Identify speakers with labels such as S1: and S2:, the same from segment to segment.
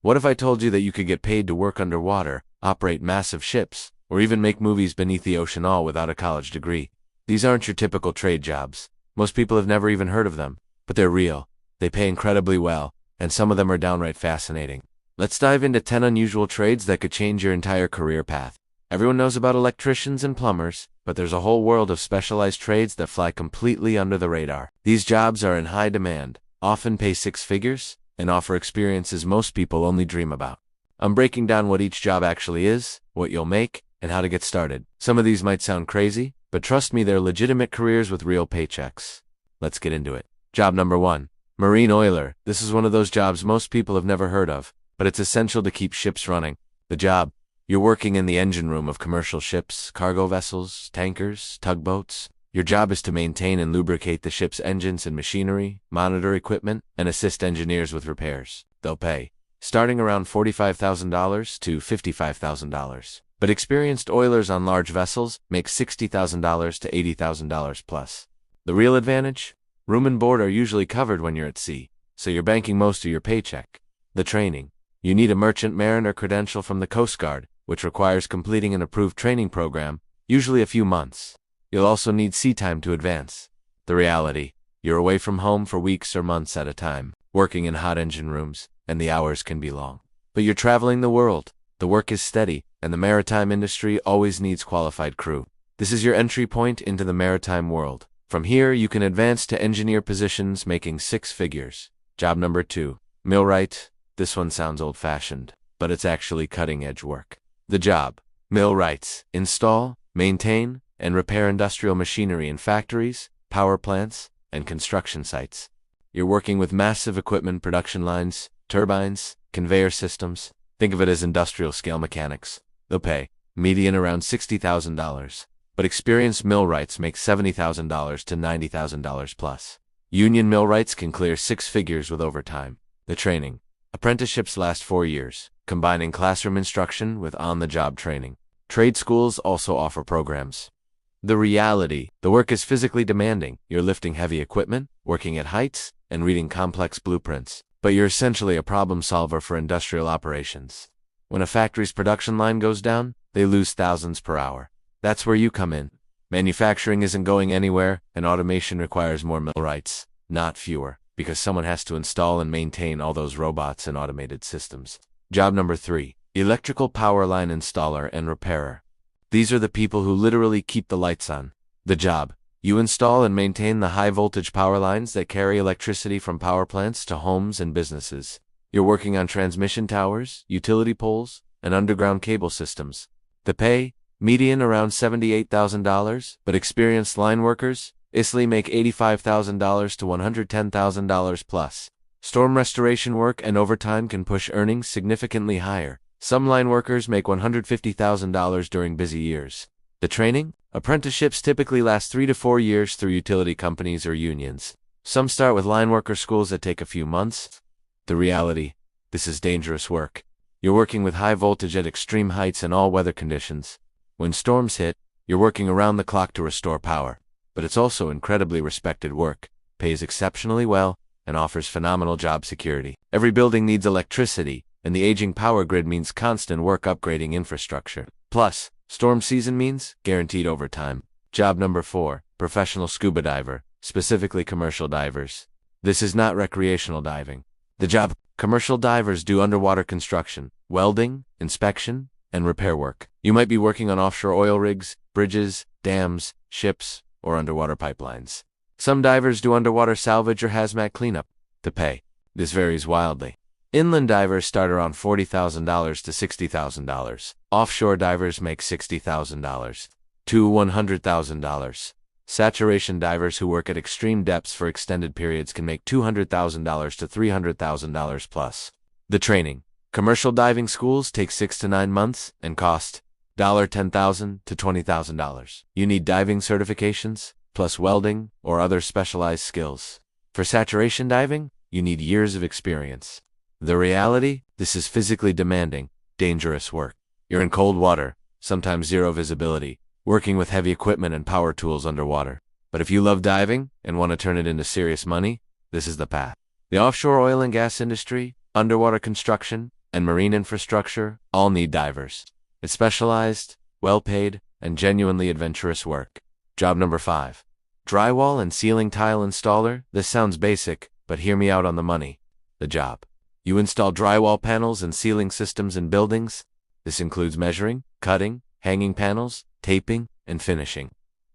S1: What if I told you that you could get paid to work underwater, operate massive ships, or even make movies beneath the ocean all without a college degree? These aren't your typical trade jobs. Most people have never even heard of them, but they're real. They pay incredibly well, and some of them are downright fascinating. Let's dive into 10 unusual trades that could change your entire career path. Everyone knows about electricians and plumbers, but there's a whole world of specialized trades that fly completely under the radar. These jobs are in high demand, often pay six figures, and offer experiences most people only dream about. I'm breaking down what each job actually is, what you'll make, and how to get started. Some of these might sound crazy, but trust me, they're legitimate careers with real paychecks. Let's get into it. Job number 1. Marine oiler. This is one of those jobs most people have never heard of, but it's essential to keep ships running. The job: you're working in the engine room of commercial ships, cargo vessels, tankers, tugboats. Your job is to maintain and lubricate the ship's engines and machinery, monitor equipment, and assist engineers with repairs. They'll pay starting around $45,000 to $55,000. But experienced oilers on large vessels make $60,000 to $80,000 plus. The real advantage? Room and board are usually covered when you're at sea, so you're banking most of your paycheck. The training: you need a merchant mariner credential from the Coast Guard, which requires completing an approved training program, usually a few months. You'll also need sea time to advance. The reality: you're away from home for weeks or months at a time, working in hot engine rooms, and the hours can be long. But you're traveling the world, the work is steady, and the maritime industry always needs qualified crew. This is your entry point into the maritime world. From here, you can advance to engineer positions making six figures. Job number 2. Millwright. This one sounds old-fashioned, but it's actually cutting-edge work. The job: millwrights install, maintain, and repair industrial machinery in factories, power plants, and construction sites. You're working with massive equipment production lines, turbines, conveyor systems. Think of it as industrial-scale mechanics. They'll pay median around $60,000, but experienced millwrights make $70,000 to $90,000 plus. Union millwrights can clear six figures with overtime. The training: apprenticeships last 4 years, combining classroom instruction with on-the-job training. Trade schools also offer programs. The reality: the work is physically demanding. You're lifting heavy equipment, working at heights, and reading complex blueprints. But you're essentially a problem solver for industrial operations. When a factory's production line goes down, they lose thousands per hour. That's where you come in. Manufacturing isn't going anywhere, and automation requires more millwrights, not fewer, because someone has to install and maintain all those robots and automated systems. Job number 3. Electrical power line installer and repairer. These are the people who literally keep the lights on. The job: you install and maintain the high-voltage power lines that carry electricity from power plants to homes and businesses. You're working on transmission towers, utility poles, and underground cable systems. The pay: median around $78,000, but experienced line workers easily make $85,000 to $110,000 plus. Storm restoration work and overtime can push earnings significantly higher. Some line workers make $150,000 during busy years. The training: apprenticeships typically last 3 to 4 years through utility companies or unions. Some start with line worker schools that take a few months. The reality: this is dangerous work. You're working with high voltage at extreme heights and all weather conditions. When storms hit, you're working around the clock to restore power. But it's also incredibly respected work, pays exceptionally well, and offers phenomenal job security. Every building needs electricity, and the aging power grid means constant work upgrading infrastructure. Plus, storm season means guaranteed overtime. Job number 4. Professional scuba diver, specifically commercial divers. This is not recreational diving. The job: commercial divers do underwater construction, welding, inspection, and repair work. You might be working on offshore oil rigs, bridges, dams, ships, or underwater pipelines. Some divers do underwater salvage or hazmat cleanup. The pay: this varies wildly. Inland divers start around $40,000 to $60,000. Offshore divers make $60,000 to $100,000. Saturation divers who work at extreme depths for extended periods can make $200,000 to $300,000 plus. The training: commercial diving schools take 6 to 9 months and cost $10,000 to $20,000. You need diving certifications, plus welding or other specialized skills. For saturation diving, you need years of experience. The reality: this is physically demanding, dangerous work. You're in cold water, sometimes zero visibility, working with heavy equipment and power tools underwater. But if you love diving and want to turn it into serious money, this is the path. The offshore oil and gas industry, underwater construction, and marine infrastructure all need divers. It's specialized, well-paid, and genuinely adventurous work. Job number 5. Drywall and ceiling tile installer. This sounds basic, but hear me out on the money. The job. You install drywall panels and ceiling systems in buildings. This includes measuring, cutting, hanging panels, taping, and finishing.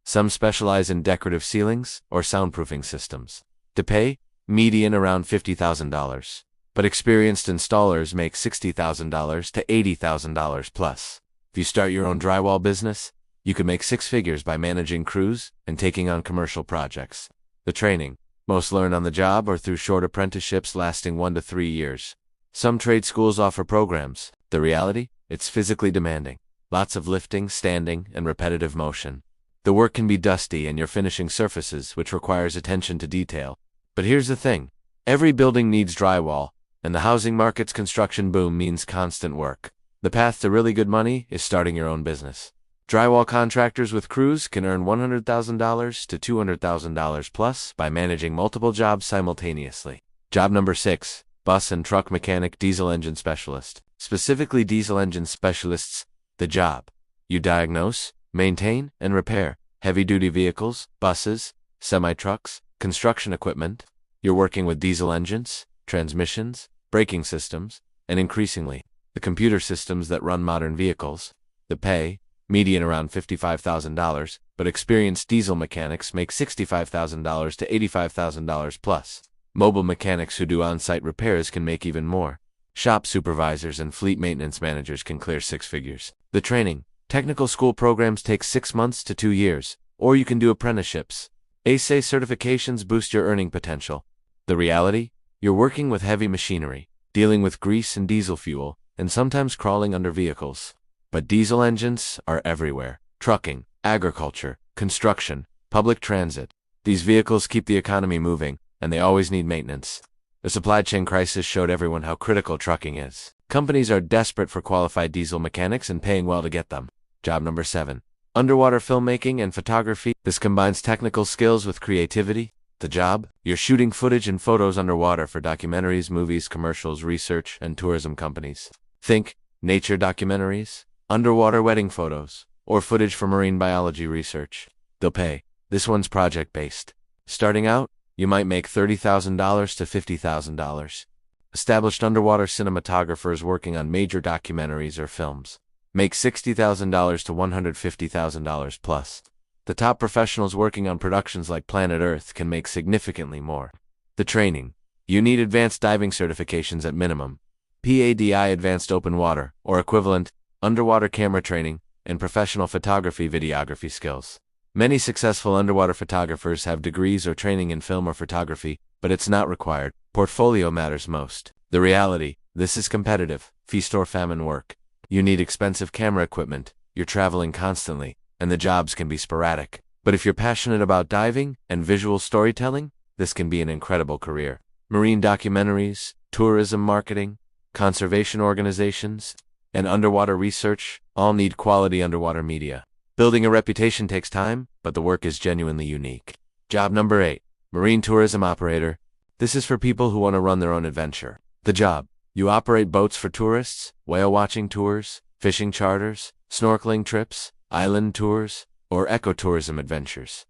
S1: Some specialize in decorative ceilings or soundproofing systems. To pay, median around $50,000. But experienced installers make $60,000 to $80,000 plus. If you start your own drywall business, you can make six figures by managing crews and taking on commercial projects. The training. Most learn on the job or through short apprenticeships lasting 1 to 3 years. Some trade schools offer programs. The reality? It's physically demanding. Lots of lifting, standing, and repetitive motion. The work can be dusty and you're finishing surfaces, which requires attention to detail. But here's the thing. Every building needs drywall, and the housing market's construction boom means constant work. The path to really good money is starting your own business. Drywall contractors with crews can earn $100,000 to $200,000 plus by managing multiple jobs simultaneously. Job number 6. Bus and truck mechanic diesel engine specialist. Specifically diesel engine specialists. The job. You diagnose, maintain, and repair heavy-duty vehicles, buses, semi-trucks, construction equipment. You're working with diesel engines, transmissions, braking systems, and increasingly, the computer systems that run modern vehicles. The pay, median around $55,000, but experienced diesel mechanics make $65,000 to $85,000 plus. Mobile mechanics who do on-site repairs can make even more. Shop supervisors and fleet maintenance managers can clear six figures. The training. Technical school programs take 6 months to 2 years, or you can do apprenticeships. ASE certifications boost your earning potential. The reality? You're working with heavy machinery, dealing with grease and diesel fuel, and sometimes crawling under vehicles. But diesel engines are everywhere. Trucking, agriculture, construction, public transit. These vehicles keep the economy moving, and they always need maintenance. The supply chain crisis showed everyone how critical trucking is. Companies are desperate for qualified diesel mechanics and paying well to get them. Job number 7. Underwater filmmaking and photography. This combines technical skills with creativity. The job? You're shooting footage and photos underwater for documentaries, movies, commercials, research, and tourism companies. Think nature documentaries, underwater wedding photos, or footage for marine biology research. They'll pay. This one's project-based. Starting out, you might make $30,000 to $50,000. Established underwater cinematographers working on major documentaries or films make $60,000 to $150,000 plus. The top professionals working on productions like Planet Earth can make significantly more. The training. You need advanced diving certifications at minimum. PADI Advanced Open Water, or equivalent, underwater camera training, and professional photography videography skills. Many successful underwater photographers have degrees or training in film or photography, but it's not required. Portfolio matters most. The reality, this is competitive, feast or famine work. You need expensive camera equipment, you're traveling constantly, and the jobs can be sporadic. But if you're passionate about diving and visual storytelling, this can be an incredible career. Marine documentaries, tourism marketing, conservation organizations, and underwater research all need quality underwater media. Building a reputation takes time, but the work is genuinely unique. Job number 8. Marine tourism operator. This is for people who want to run their own adventure. The job. You operate boats for tourists, whale watching tours, fishing charters, snorkeling trips, island tours, or ecotourism adventures.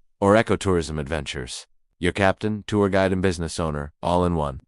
S1: Your captain, tour guide, and business owner, all in one.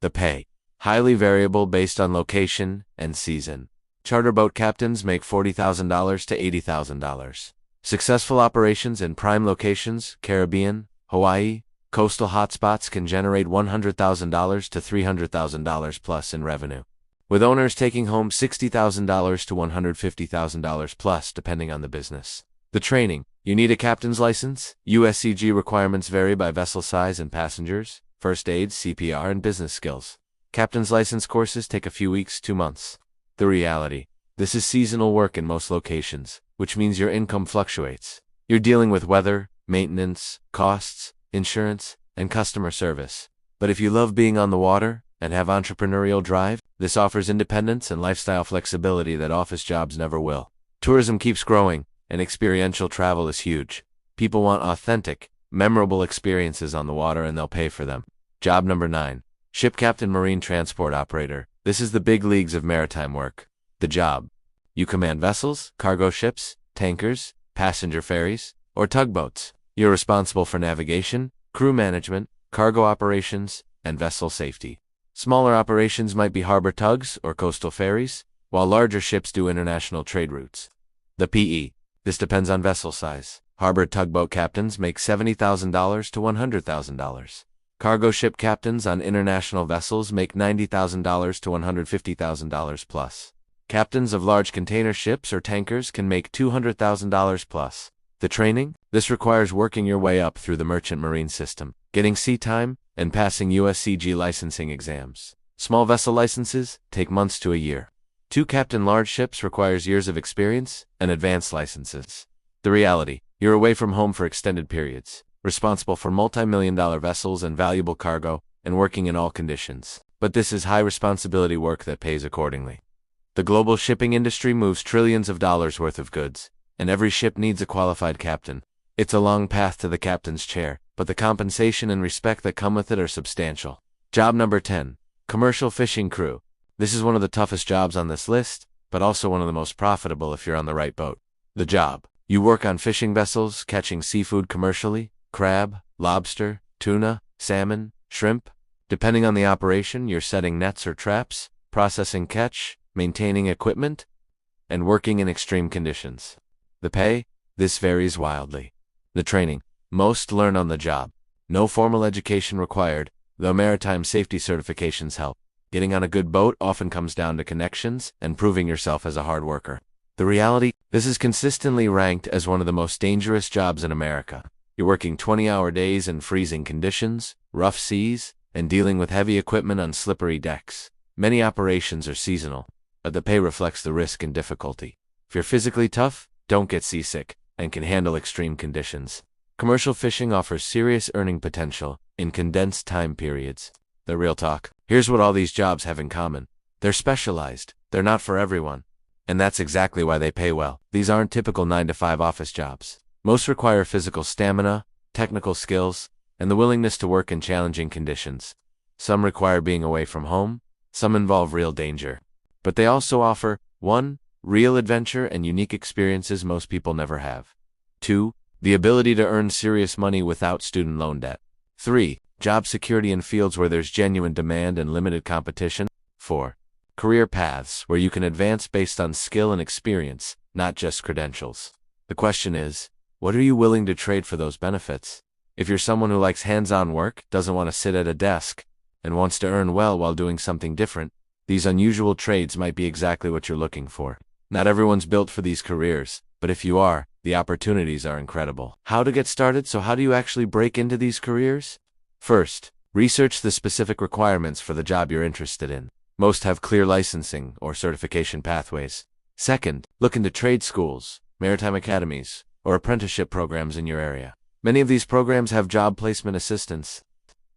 S1: The pay. Highly variable based on location and season. Charter boat captains make $40,000 to $80,000. Successful operations in prime locations, Caribbean, Hawaii, coastal hotspots can generate $100,000 to $300,000 plus in revenue, with owners taking home $60,000 to $150,000 plus depending on the business. The training. You need a captain's license. USCG requirements vary by vessel size and passengers, first aid, CPR, and business skills. Captain's license courses take a few weeks, 2 months. The reality. This is seasonal work in most locations, which means your income fluctuates. You're dealing with weather, maintenance, costs, insurance, and customer service. But if you love being on the water and have entrepreneurial drive, this offers independence and lifestyle flexibility that office jobs never will. Tourism keeps growing, and experiential travel is huge. People want authentic, memorable experiences on the water, and they'll pay for them. Job number 9. Ship captain marine transport operator. This is the big leagues of maritime work. The job. You command vessels, cargo ships, tankers, passenger ferries, or tugboats. You're responsible for navigation, crew management, cargo operations, and vessel safety. Smaller operations might be harbor tugs or coastal ferries, while larger ships do international trade routes. The PE. This depends on vessel size. Harbor tugboat captains make $70,000 to $100,000. Cargo ship captains on international vessels make $90,000 to $150,000 plus. Captains of large container ships or tankers can make $200,000 plus. The training? This requires working your way up through the merchant marine system, getting sea time, and passing USCG licensing exams. Small vessel licenses take months to a year. To captain large ships requires years of experience and advanced licenses. The reality: you're away from home for extended periods, responsible for multi-million-dollar vessels and valuable cargo, and working in all conditions. But this is high-responsibility work that pays accordingly. The global shipping industry moves trillions of dollars worth of goods, and every ship needs a qualified captain. It's a long path to the captain's chair, but the compensation and respect that come with it are substantial. Job number 10. Commercial fishing crew. This is one of the toughest jobs on this list, but also one of the most profitable if you're on the right boat. The job. You work on fishing vessels, catching seafood commercially: crab, lobster, tuna, salmon, shrimp. Depending on the operation, you're setting nets or traps, processing catch, maintaining equipment, and working in extreme conditions. The pay? This varies wildly. The training. Most learn on the job. No formal education required, though maritime safety certifications help. Getting on a good boat often comes down to connections and proving yourself as a hard worker. The reality? This is consistently ranked as one of the most dangerous jobs in America. You're working 20-hour days in freezing conditions, rough seas, and dealing with heavy equipment on slippery decks. Many operations are seasonal, but the pay reflects the risk and difficulty. If you're physically tough, don't get seasick, and can handle extreme conditions. Commercial fishing offers serious earning potential in condensed time periods. The real talk. Here's what all these jobs have in common. They're specialized. They're not for everyone. And that's exactly why they pay well. These aren't typical 9-to-5 office jobs. Most require physical stamina, technical skills, and the willingness to work in challenging conditions. Some require being away from home. Some involve real danger. But they also offer 1. Real adventure and unique experiences most people never have. 2. The ability to earn serious money without student loan debt. 3. Job security in fields where there's genuine demand and limited competition. 4. Career paths where you can advance based on skill and experience, not just credentials. The question is, what are you willing to trade for those benefits? If you're someone who likes hands-on work, doesn't want to sit at a desk, and wants to earn well while doing something different, these unusual trades might be exactly what you're looking for. Not everyone's built for these careers, but if you are, the opportunities are incredible. How to get started? So how do you actually break into these careers? First, research the specific requirements for the job you're interested in. Most have clear licensing or certification pathways. Second, look into trade schools, maritime academies, or apprenticeship programs in your area. Many of these programs have job placement assistance.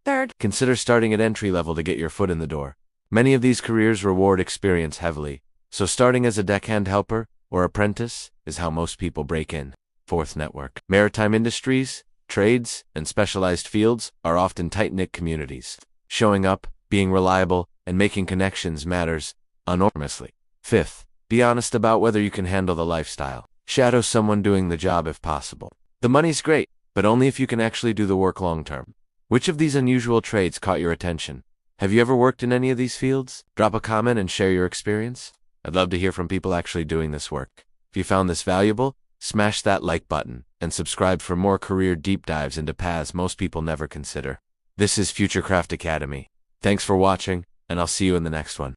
S1: Third, consider starting at entry level to get your foot in the door. Many of these careers reward experience heavily, so starting as a deckhand helper or apprentice is how most people break in. Fourth, network. Maritime industries, trades, and specialized fields are often tight-knit communities. Showing up, being reliable, and making connections matters enormously. Fifth, be honest about whether you can handle the lifestyle. Shadow someone doing the job if possible. The money's great, but only if you can actually do the work long-term. Which of these unusual trades caught your attention? Have you ever worked in any of these fields? Drop a comment and share your experience. I'd love to hear from people actually doing this work. If you found this valuable, smash that like button and subscribe for more career deep dives into paths most people never consider. This is Futurecraft Academy. Thanks for watching, and I'll see you in the next one.